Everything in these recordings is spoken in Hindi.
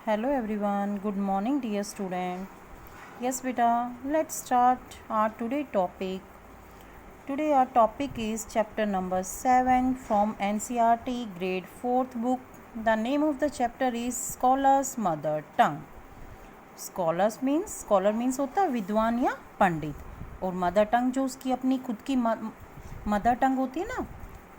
Hello everyone, good morning dear student. Yes beta, let's start our today topic. Today our topic is chapter number 7 from NCERT grade 4th book. The name of the chapter is Scholar's Mother Tongue. Scholar means होता है विद्वान या पंडित, और मदर टंग जो उसकी अपनी खुद की मदर टंग होती है ना,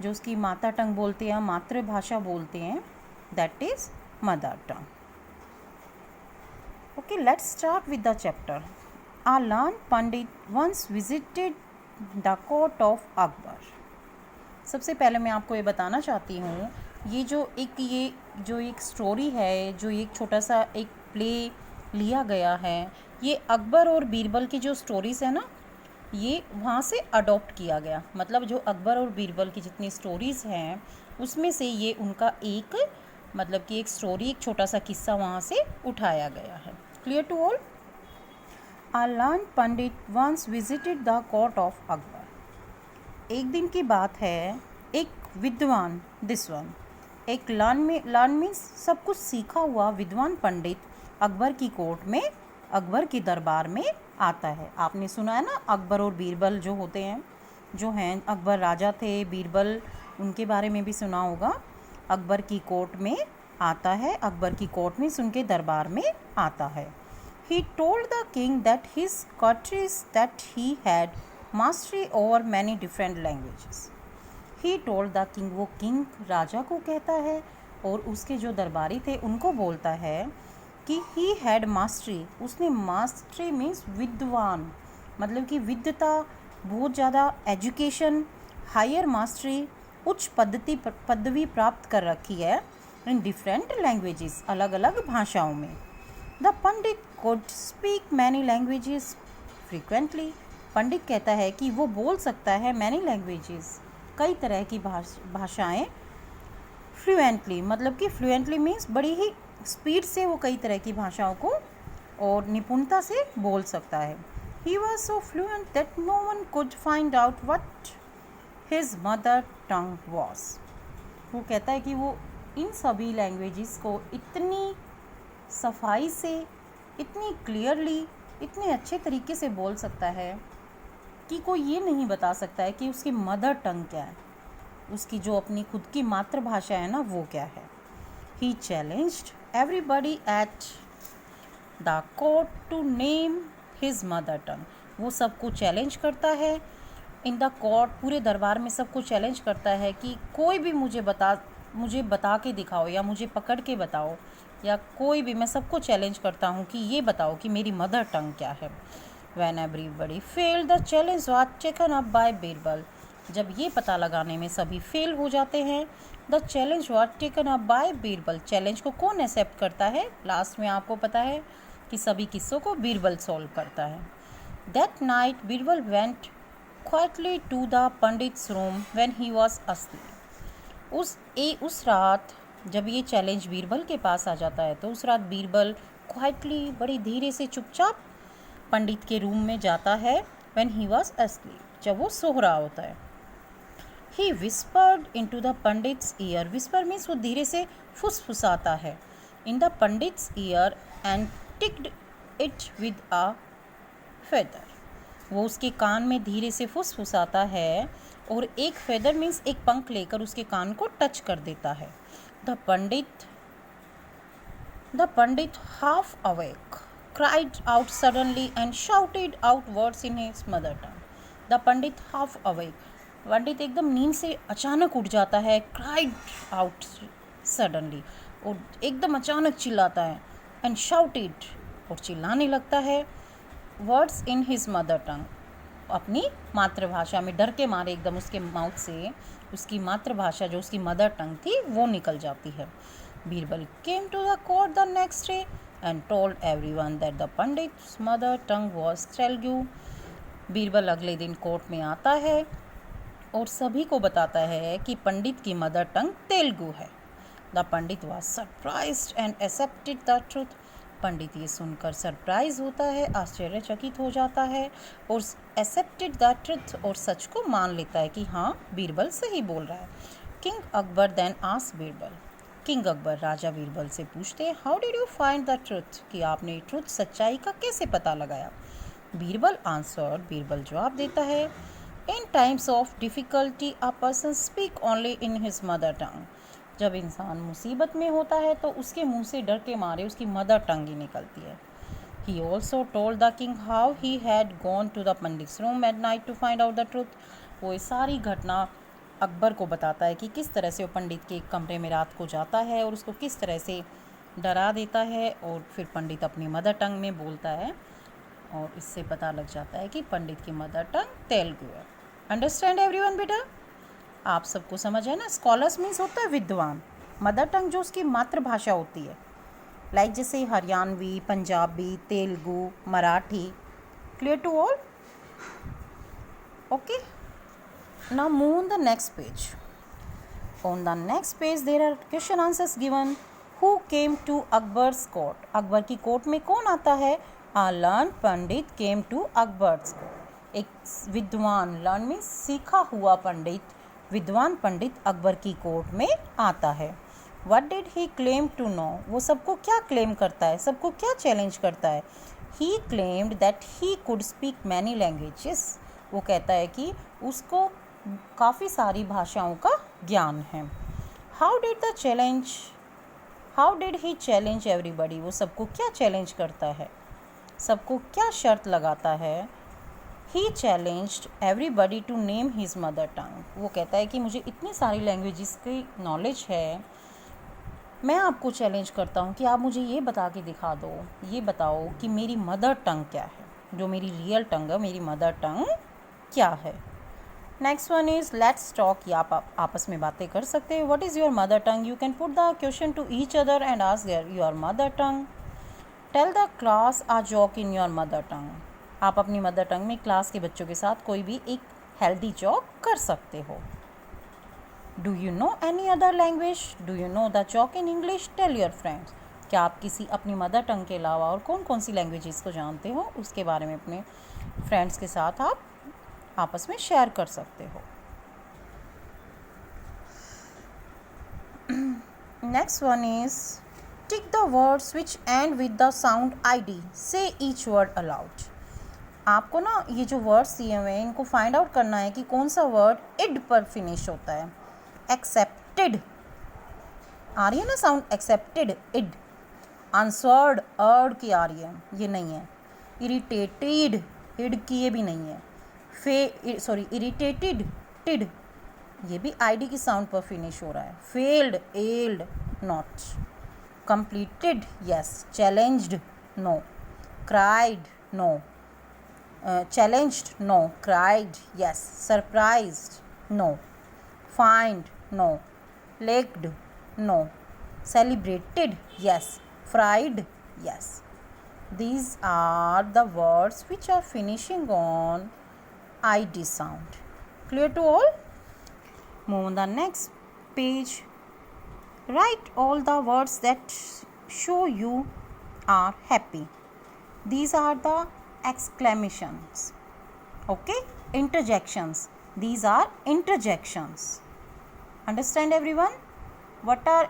जो उसकी माता टंग बोलते हैं, मातृभाषा बोलते हैं, that is mother tongue. Okay, let's start with the chapter. A learned Pandit once visited the court of Akbar. सबसे पहले मैं आपको ये बताना चाहती हूँ, ये जो एक स्टोरी है, जो एक छोटा सा एक प्ले लिया गया है, ये अकबर और बीरबल की जो स्टोरीज़ है ना, ये वहाँ से अडॉप्ट किया गया. मतलब जो अकबर और बीरबल की जितनी स्टोरीज़ हैं उसमें से ये उनका एक मतलब कि एक स्टोरी, एक छोटा सा किस्सा वहाँ से उठाया गया है. Clear to all? A learned pandit once visited the court of Akbar. एक दिन की बात है, एक विद्वान, दिस वन, एक लर्न मीन्स सब कुछ सीखा हुआ विद्वान पंडित अकबर की कोर्ट में, अकबर की दरबार में आता है. आपने सुना है ना, अकबर और बीरबल जो होते हैं, जो हैं, अकबर राजा थे, बीरबल उनके बारे में भी सुना होगा. अकबर की कोर्ट में आता है, अकबर की कोर्ट में उनके दरबार में आता है. He told the king that his courtiers that he had mastery over many different languages. He told the king, वो किंग राजा को कहता है और उसके जो दरबारी थे उनको बोलता है कि he had mastery, उसने mastery means विद्वान, मतलब कि विद्वता, बहुत ज़्यादा एजुकेशन, हायर मास्टरी, उच्च पदवी प्राप्त कर रखी है इन डिफरेंट लैंग्वेजेस, अलग अलग भाषाओं में. The pandit could speak many languages frequently. पंडित कहता है कि वो बोल सकता है मैनी लैंग्वेजेस, कई तरह की भाषाएं, फ्लुएंटली, मतलब कि फ्लुएंटली मीन्स बड़ी ही स्पीड से वो कई तरह की भाषाओं को और निपुणता से बोल सकता है. He was so fluent that no one could find out what his mother tongue was. वो कहता है कि वो इन सभी लैंग्वेजेस को इतनी सफाई से, इतनी क्लियरली, इतने अच्छे तरीके से बोल सकता है कि कोई ये नहीं बता सकता है कि उसकी मदर टंग क्या है, उसकी जो अपनी खुद की मातृभाषा है ना, वो क्या है. He challenged everybody at the court to name his mother tongue. वो सबको चैलेंज करता है इन द कोर्ट, पूरे दरबार में सबको चैलेंज करता है कि कोई भी मुझे बता के दिखाओ, या मुझे पकड़ के बताओ, या कोई भी, मैं सबको चैलेंज करता हूँ कि ये बताओ कि मेरी मदर टंग क्या है. When everybody failed, the challenge was taken up by Birbal. जब ये पता लगाने में सभी फेल हो जाते हैं, the challenge was taken up by Birbal. Challenge को कौन एक्सेप्ट करता है? लास्ट में आपको पता है कि सभी किस्सों को बीरबल सॉल्व करता है. That night Birbal went quietly to the pandits room when he was asleep. उस रात जब ये चैलेंज बीरबल के पास आ जाता है, तो उस रात बीरबल क्वाइटली, बड़ी धीरे से चुपचाप पंडित के रूम में जाता है. व्हेन ही वॉज asleep, जब वो सो रहा होता है. He whispered into the pandit's ear. Whisper means वो धीरे से फुसफुसाता है. In the pandit's ear and tickled it with a feather. वो उसके कान में धीरे से फुसफुसाता है और एक फेदर मीन्स एक पंख लेकर उसके कान को टच कर देता है. The Pandit half awake cried out suddenly and shouted out words in his mother tongue. The Pandit half awake, पंडित एकदम नींद से अचानक उठ जाता है, cried out suddenly, और एकदम अचानक चिल्लाता है, and shouted, और चिल्लाने लगता है, वर्ड्स इन हिज मदर टंग, अपनी मातृभाषा में. डर के मारे एकदम उसके माउथ से उसकी मातृभाषा, जो उसकी मदर टंग थी, वो निकल जाती है. Birbal came to the court the next day and told everyone that the pandit's mother tongue was Telugu. Birbal अगले दिन कोर्ट में आता है और सभी को बताता है कि पंडित की मदर टंग तेलुगु है. The pandit was surprised and accepted the truth. पंडित ये सुनकर सरप्राइज होता है, आश्चर्यचकित हो जाता है और एक्सेप्टेड द ट्रुथ, और सच को मान लेता है कि हाँ, बीरबल सही बोल रहा है. King Akbar then asked Birbal, king Akbar राजा बीरबल से पूछते हैं, how did you find the truth, कि आपने ट्रुथ सच्चाई का कैसे पता लगाया। बीरबल आंसर्ड, बीरबल जवाब देता है, in times of difficulty a person speak only in his mother tongue. जब इंसान मुसीबत में होता है तो उसके मुंह से डर के मारे उसकी मदर टंग ही निकलती है। He also told the king how he had gone to the pandits room at night to find out the truth। वो ये सारी घटना अकबर को बताता है कि किस तरह से वो पंडित के कमरे में रात को जाता है और उसको किस तरह से डरा देता है, और फिर पंडित अपनी मदर टंग में बोलता है और इससे पता लग जाता है कि पंडित की मदर टंग तेलुगु है। अंडरस्टैंड एवरीवन बेटा? आप सबको समझ है ना? स्कॉलर्स मीन्स होता है विद्वान, मदर टंग जो उसकी मातृभाषा होती है, लाइक जैसे Haryanvi, Punjabi, Telugu, Marathi. Clear to all? Okay, now move on the next page. On the next page there are question answers given. Who came to Akbar's court, Akbar की कोर्ट में कौन आता है? A learn pandit came to Akbar's court. एक विद्वान, लर्न मीन्स सीखा हुआ पंडित, विद्वान पंडित अकबर की कोर्ट में आता है। What did he claim to know? वो सबको क्या क्लेम करता है, सबको क्या चैलेंज करता है? He claimed that he could speak many languages। वो कहता है कि उसको काफ़ी सारी भाषाओं का ज्ञान है। How did he challenge everybody? वो सबको क्या चैलेंज करता है, सबको क्या शर्त लगाता है? He challenged everybody to name his mother tongue। वो कहता है कि मुझे इतनी सारी लैंग्वेजेस की नॉलेज है, मैं आपको चैलेंज करता हूँ कि आप मुझे ये बता के दिखा दो, ये बताओ कि मेरी मदर टंग क्या है, जो मेरी रियल टंग है, मेरी मदर टंग क्या है। Next one is let's talk, या आप आपस में बातें कर सकते हैं। What is your mother tongue? You can put the question to each other and ask your mother tongue. Tell the class a joke in your mother tongue. आप अपनी मदर टंग में क्लास के बच्चों के साथ कोई भी एक हेल्दी जॉक कर सकते हो। Do you know any other language? Do you know the joke in English? Tell your friends। क्या आप किसी अपनी मदर टंग के अलावा और कौन कौन सी लैंग्वेजेस को जानते हो, उसके बारे में अपने फ्रेंड्स के साथ आप आपस में शेयर कर सकते हो। Next one is tick the words which and with the sound ID। से ईच वर्ड अलाउड। आपको ना ये जो वर्ड्स दिए हुए हैं इनको फाइंड आउट करना है कि कौन सा वर्ड इड पर फिनिश होता है। एक्सेप्टेड आ रही है ना sound, accepted id. Answered d की आ रही है, ये नहीं है। इरिटेटेड इड की ये भी नहीं है। इरिटेटेड टिड, ये भी ID की साउंड पर फिनिश हो रहा है। Failed eld not. Completed yes. Challenged no. Cried no. Challenged no. Cried yes. Surprised no. find no। legged no। celebrated yes। fried yes। these are the words which are finishing on ID sound। clear to all? move on the next page। write all the words that show you are happy। these are the exclamations, okay? Interjections, these are interjections। Understand everyone? What are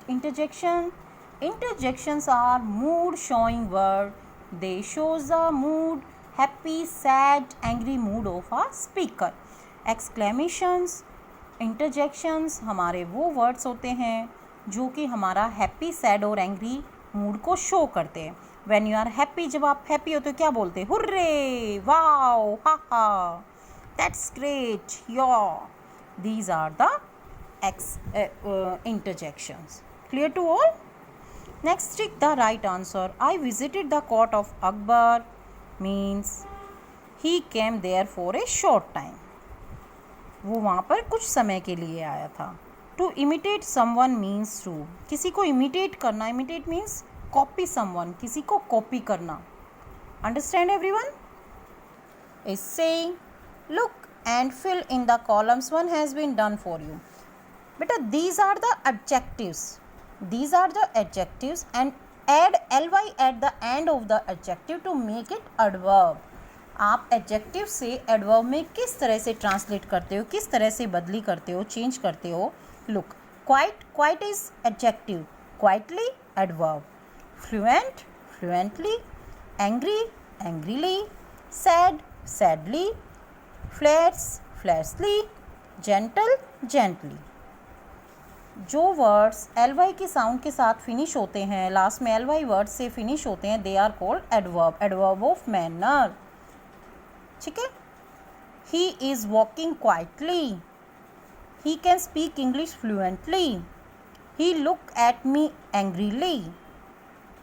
interjection? Interjections are mood showing word। they shows the mood, happy, sad, angry mood of a speaker। exclamations, interjections हमारे वो words होते हैं जो कि हमारा हैप्पी, सैड और एंग्री मूड को शो करते हैं। व्हेन यू आर हैप्पी, जब आप हैप्पी हो तो क्या बोलते हैं? Hurray, wow, ha ha, that's great, yo. These are the interjections। clear to all? next tick the right answer। I visited the court of Akbar means he came there for a short time। वो वहाँ पर कुछ समय के लिए आया था। to imitate someone means to, किसी को imitate करना, imitate means copy someone, किसी को copy करना। understand everyone? is saying look and fill in the columns, one has been done for you। बेटा these are the adjectives, these are the adjectives and add ly at the end of the adjective to make it adverb। आप adjective से adverb में किस तरह से ट्रांसलेट करते हो, किस तरह से बदली करते हो, चेंज करते हो। look, Quite is adjective. Quietly, adverb. Fluent, fluently. Angry, angrily. Sad, sadly. Flats, flatly. Gentle, gently. जो वर्ड्स ly की साउंड के साथ फिनिश होते हैं, लास्ट में ly वर्ड से फिनिश होते हैं, they are called adverb. Adverb of manner. ठीक है. He is walking quietly. He can speak English fluently. He look at me angrily.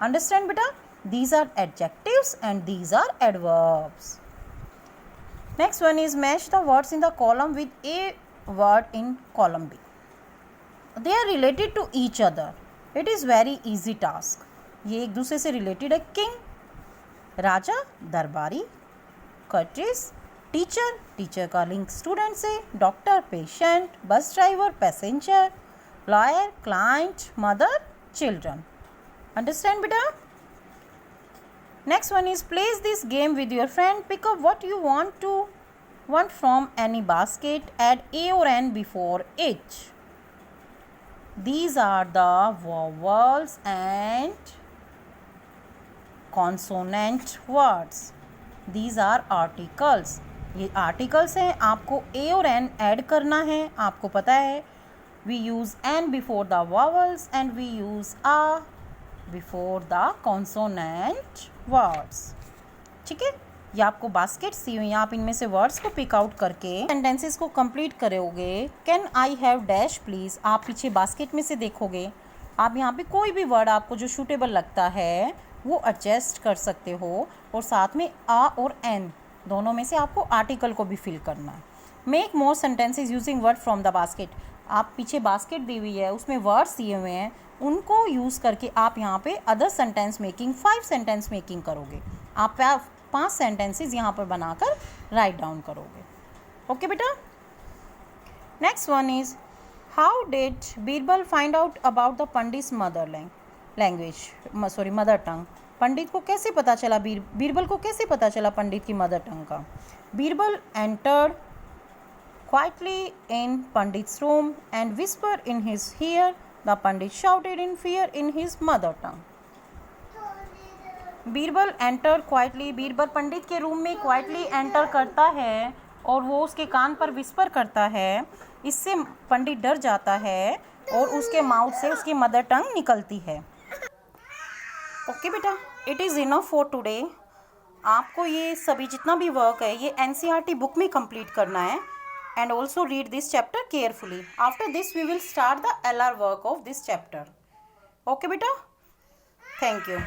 Understand बेटा? These are adjectives and these are adverbs. Next one is match the words in the column with a word in column B. They are related to each other. It is very easy task. ये एक दूसरे से रिलेटेड है. किंग, राजा, दरबारी. कर्टिस, टीचर, टीचर का लिंक स्टूडेंट से. Doctor, patient. Bus driver, passenger. Lawyer, client. Mother, children. Understand बेटा? Next one is place this game with your friend. Pick up what you want from any basket. Add a or n before each. These are the vowels and consonant words. These are articles. ये articles हैं. आपको a और n ऐड करना है. आपको पता है we use n before the vowels and we use a before the consonant words. ठीक है. ये आपको बास्केट सी हुई. आप इनमें से वर्ड्स को पिक आउट करके सेंटेंसेस को कंप्लीट करोगे. Can I have dash please. आप पीछे बास्केट में से देखोगे. आप यहाँ पे कोई भी वर्ड आपको जो सूटेबल लगता है वो एडजस्ट कर सकते हो. और साथ में आ और एन दोनों में से आपको आर्टिकल को भी फिल करना है. Make more sentences using word from the basket. आप पीछे बास्केट दी हुई है, उसमें वर्ड्स दिए हुए हैं, उनको यूज़ करके आप यहाँ पे other sentence making 5 sentence making करोगे. आप 5 सेंटेंसेस यहाँ पर बनाकर राइट डाउन करोगे. ओके बेटा. Next one is how did Birbal find out about the pandit mother tongue. पंडित को कैसे पता चला, बीरबल को कैसे पता चला पंडित की मदर टंग का. Birbal entered quietly in pandit's room and whisper in his ear. The pandit shouted in fear in his mother tongue. Birbal enter quietly. Birbal पंडित के रूम में क्वाइटली एंटर करता है और वो उसके कान पर विस्पर करता है. इससे पंडित डर जाता है और उसके माउथ से उसकी मदर टंग निकलती है. ओके बेटा, it is enough for today. आपको ये सभी जितना भी वर्क है ये NCERT बुक में कंप्लीट करना है. And also read this chapter carefully. After this we will start the LR work of this chapter. Okay बेटा, थैंक यू.